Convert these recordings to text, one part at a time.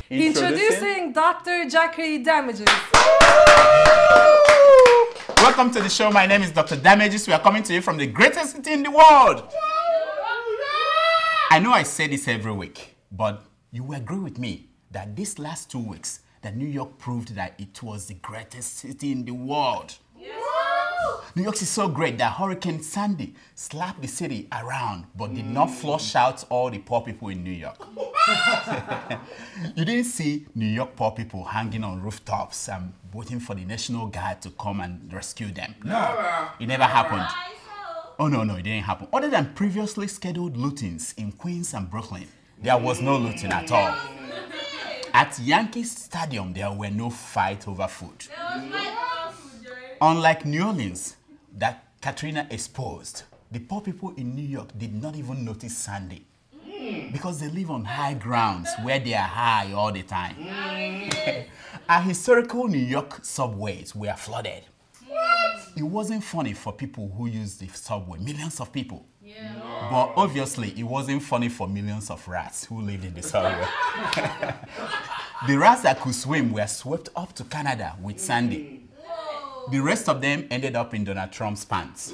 Introducing Dr. Jackie Damages. Welcome to the show. My name is Dr. Damages. We are coming to you from the greatest city in the world. I know I say this every week, but you will agree with me that these last 2 weeks, that New York proved that it was the greatest city in the world. Yes. New York is so great that Hurricane Sandy slapped the city around but did not flush out all the poor people in New York. You didn't see New York poor people hanging on rooftops and waiting for the National Guard to come and rescue them. No, it never happened. Oh, no, it didn't happen. Other than previously scheduled lootings in Queens and Brooklyn, there was no looting at all. At Yankee Stadium, there were no fights over food. Unlike New Orleans, that Katrina exposed, the poor people in New York did not even notice Sandy because they live on high grounds where they are high all the time. Our historical New York subways were flooded. It wasn't funny for people who used the subway, millions of people. Yeah. But obviously, it wasn't funny for millions of rats who lived in the subway. The rats that could swim were swept up to Canada with Sandy. The rest of them ended up in Donald Trump's pants.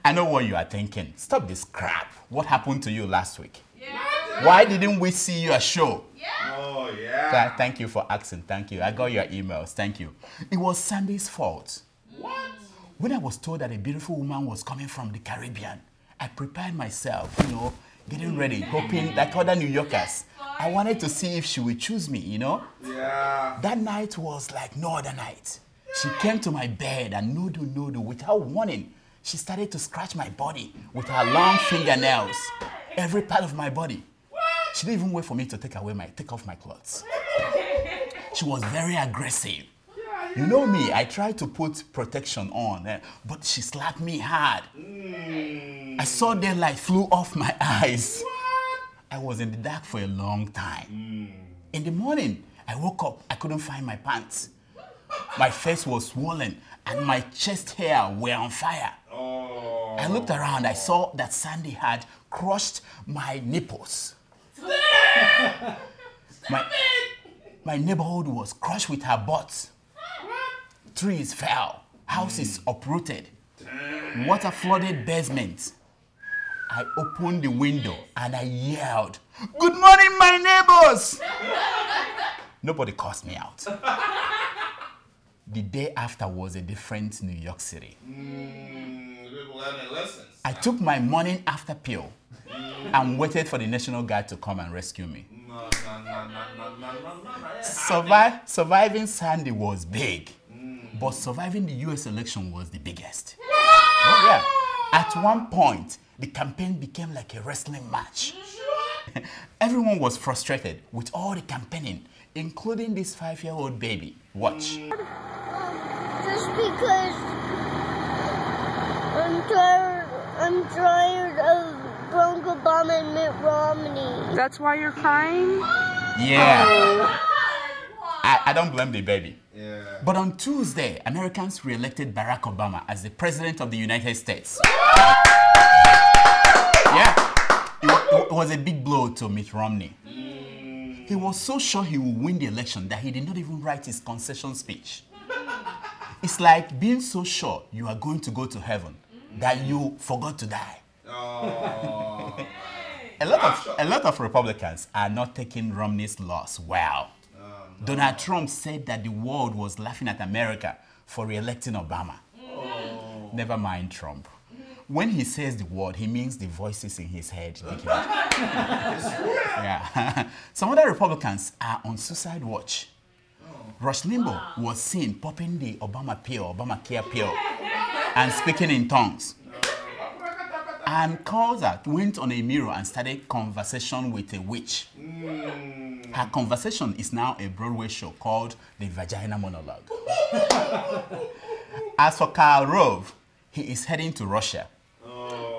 I know what you are thinking. Stop this crap. What happened to you last week? Yeah. Why didn't we see your show? Yeah. Oh, yeah. Thank you for asking. Thank you. I got your emails. Thank you. It was Sandy's fault. What? When I was told that a beautiful woman was coming from the Caribbean, I prepared myself, getting ready, hoping like other New Yorkers. I wanted to see if she would choose me, Yeah. That night was like no other night. She came to my bed and noodle, without warning, she started to scratch my body with her long fingernails, every part of my body. She didn't even wait for me to take off my clothes. She was very aggressive. You know me, I tried to put protection on, but she slapped me hard. I saw daylight flew off my eyes. I was in the dark for a long time. In the morning, I woke up, I couldn't find my pants. My face was swollen and my chest hair were on fire. I looked around, I saw that Sandy had crushed my nipples. My neighborhood was crushed with her butt. Trees fell, houses uprooted, water flooded basements. I opened the window and I yelled, "Good morning, my neighbors!" Nobody cursed me out. The day after was a different New York City. I took my morning after pill and waited for the National Guard to come and rescue me. Surviving Sandy was big, but surviving the US election was the biggest. Oh, yeah. At one point, the campaign became like a wrestling match. Everyone was frustrated with all the campaigning, including this 5-year-old baby. Watch. Just because I'm tired of Barack Obama and Mitt Romney. That's why you're crying? Yeah. I don't blame the baby. Yeah. But on Tuesday, Americans re-elected Barack Obama as the President of the United States. Yeah. It was a big blow to Mitt Romney. He was so sure he would win the election that he did not even write his concession speech. It's like being so sure you are going to go to heaven that you forgot to die. Oh. A lot of Republicans are not taking Romney's loss well. No. Donald Trump said that the world was laughing at America for re-electing Obama. Oh. Never mind Trump. When he says the word, he means the voices in his head. Yeah. Some other Republicans are on suicide watch. Rush Limbaugh was seen popping the Obamacare pill, and speaking in tongues. And Calder went on a mirror and started conversation with a witch. Her conversation is now a Broadway show called The Vagina Monologue. As for Karl Rove, he is heading to Russia.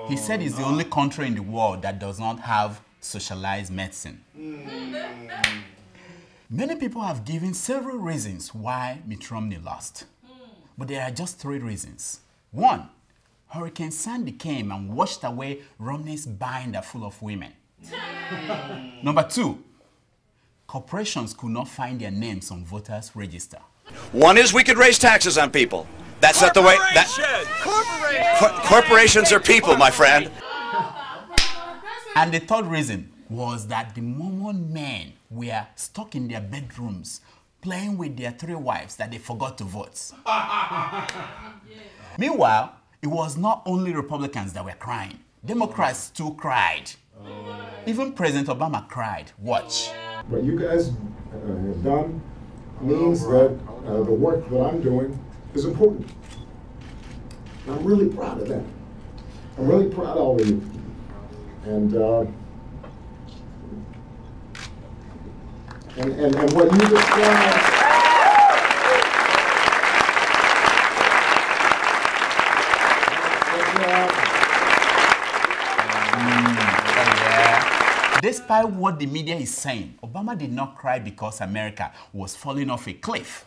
He said it's the only country in the world that does not have socialized medicine. Many people have given several reasons why Mitt Romney lost. But there are just 3 reasons. 1, Hurricane Sandy came and washed away Romney's binder full of women. Number 2, corporations could not find their names on voters' register. One is we could raise taxes on people. That's not the way. Corporations are people, my friend. And the third reason was that the Mormon men were stuck in their bedrooms playing with their 3 wives that they forgot to vote. Meanwhile, it was not only Republicans that were crying. Democrats too cried. Even President Obama cried. Watch. What you guys have done means that the work that I'm doing is important. And I'm really proud of that. I'm really proud of all of you. And what you described. Despite what the media is saying, Obama did not cry because America was falling off a cliff.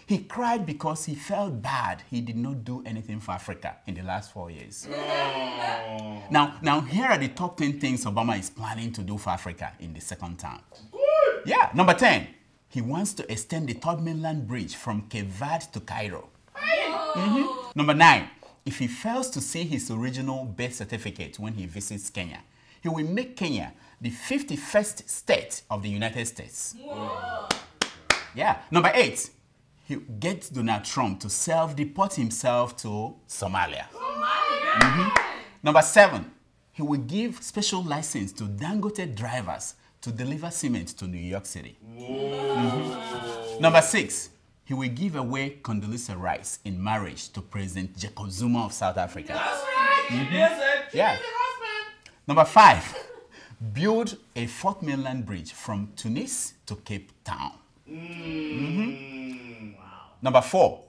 He cried because he felt bad he did not do anything for Africa in the last 4 years. Now, here are the top 10 things Obama is planning to do for Africa in the second term. Yeah, number 10, he wants to extend the Third Mainland Bridge from Cape Verde to Cairo. Number 9, if he fails to see his original birth certificate when he visits Kenya, he will make Kenya the 51st state of the United States. Yeah. Number 8, he gets Donald Trump to self-deport himself to Somalia. Number 7, he will give special license to Dangote drivers to deliver cement to New York City. Number 6, he will give away Condoleezza Rice in marriage to President Jacob Zuma of South Africa. That's right. Yeah. Number 5, build a fourth mainland bridge from Tunis to Cape Town. Wow. Number 4,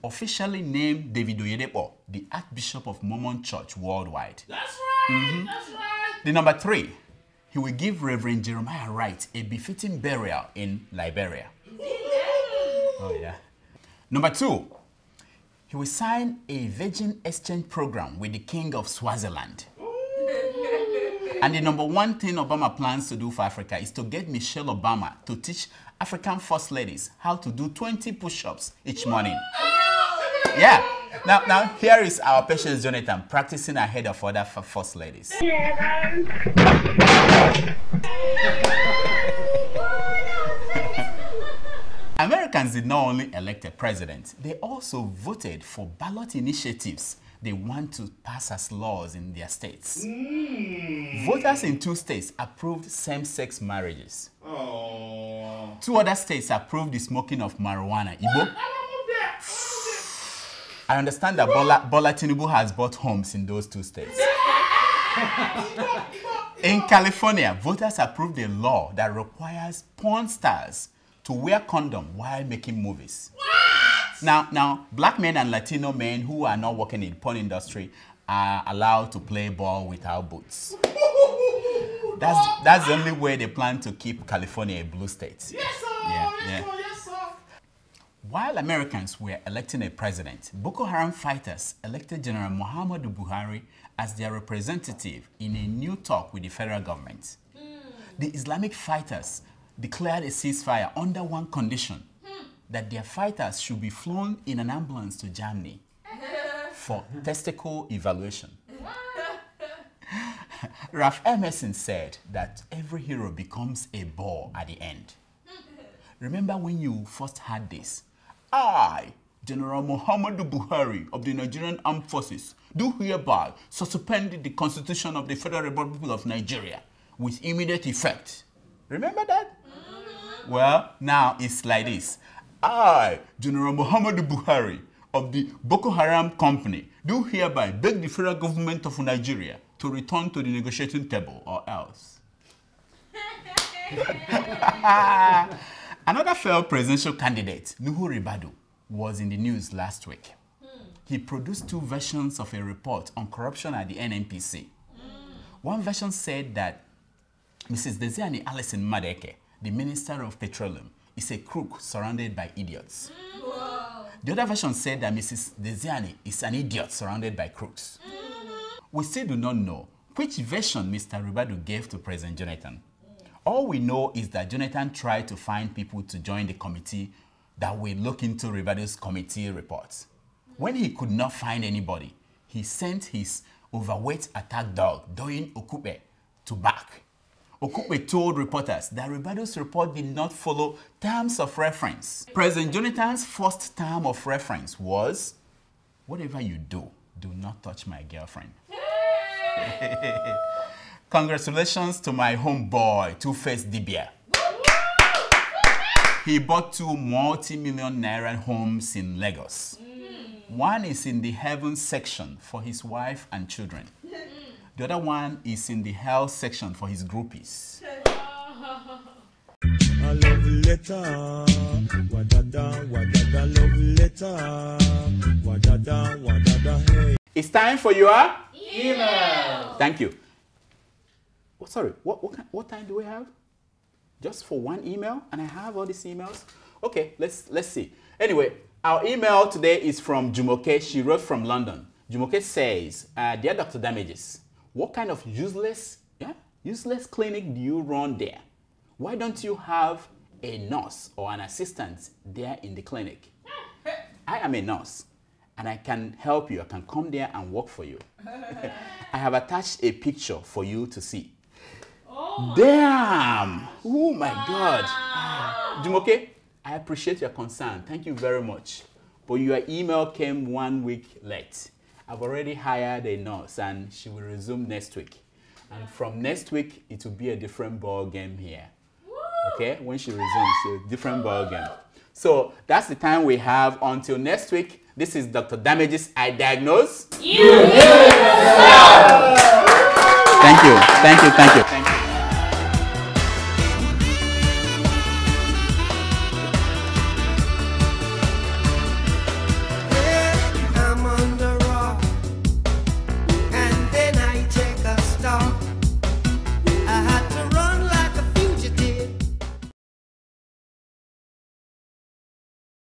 officially name David Oyedepo the Archbishop of Mormon Church worldwide. That's right. That's right. The number 3, he will give Reverend Jeremiah Wright a befitting burial in Liberia. Oh yeah. Number 2, he will sign a virgin exchange program with the King of Swaziland. And the number 1 thing Obama plans to do for Africa is to get Michelle Obama to teach African first ladies how to do 20 push-ups each morning. Yeah. Now here is our Patience Jonathan practicing ahead of other first ladies. Americans did not only elect a president, they also voted for ballot initiatives they want to pass as laws in their states. Voters in 2 states approved same-sex marriages. 2 other states approved the smoking of marijuana. Igbo? I understand that Bola Tinubu has bought homes in those 2 states. In California, voters approved a law that requires porn stars to wear condom while making movies. Now, black men and Latino men who are not working in the porn industry are allowed to play ball without boots. That's the only way they plan to keep California a blue state. Yes, sir. Yes, sir. While Americans were electing a president, Boko Haram fighters elected General Muhammadu Buhari as their representative in a new talk with the federal government. The Islamic fighters declared a ceasefire under one condition, that their fighters should be flown in an ambulance to Germany for testicle evaluation. Ralph Emerson said that every hero becomes a bore at the end. Remember when you first heard this? I, General Muhammadu Buhari of the Nigerian Armed Forces, do hereby suspend the Constitution of the Federal Republic of Nigeria with immediate effect. Remember that? Well, now it's like this. I, General Muhammadu Buhari of the Boko Haram Company, do hereby beg the federal government of Nigeria to return to the negotiating table or else. Another failed presidential candidate, Nuhu Ribadu, was in the news last week. He produced 2 versions of a report on corruption at the NNPC. One version said that Mrs. Desiani Alison Madeke, the Minister of Petroleum, is a crook surrounded by idiots. The other version said that Mrs. Desiani is an idiot surrounded by crooks. We still do not know which version Mr. Ribadu gave to President Jonathan. All we know is that Jonathan tried to find people to join the committee that will look into Rivado's committee reports. When he could not find anybody, he sent his overweight attack dog, Doyin Okupe, to back. Okupe told reporters that Rivado's report did not follow terms of reference. President Jonathan's first term of reference was, whatever you do, do not touch my girlfriend. Congratulations to my homeboy, Two-Face Dibia. He bought 2 multi-million naira homes in Lagos. One is in the heavens section for his wife and children. The other one is in the hell section for his groupies. A love letter, wadada, wadada, love letter, wadada, wadada, hey. It's time for your Email. Thank you. Oh, sorry, what time do we have? Just for one email? And I have all these emails? Okay, let's see. Anyway, our email today is from Jumoke. She wrote from London. Jumoke says, Dear Dr. Damages, what kind of useless clinic do you run there? Why don't you have a nurse or an assistant there in the clinic? I am a nurse and I can help you. I can come there and work for you. I have attached a picture for you to see. Oh damn! Oh my God. Jumoke, I appreciate your concern. Thank you very much. But your email came 1 week late. I've already hired a nurse and she will resume next week. And from next week, it will be a different ball game here. Okay? When she resumes, a different ball game. So that's the time we have until next week. This is Dr. Damages. I diagnose. You heal yourself. Thank you. Thank you. Thank you. Thank you.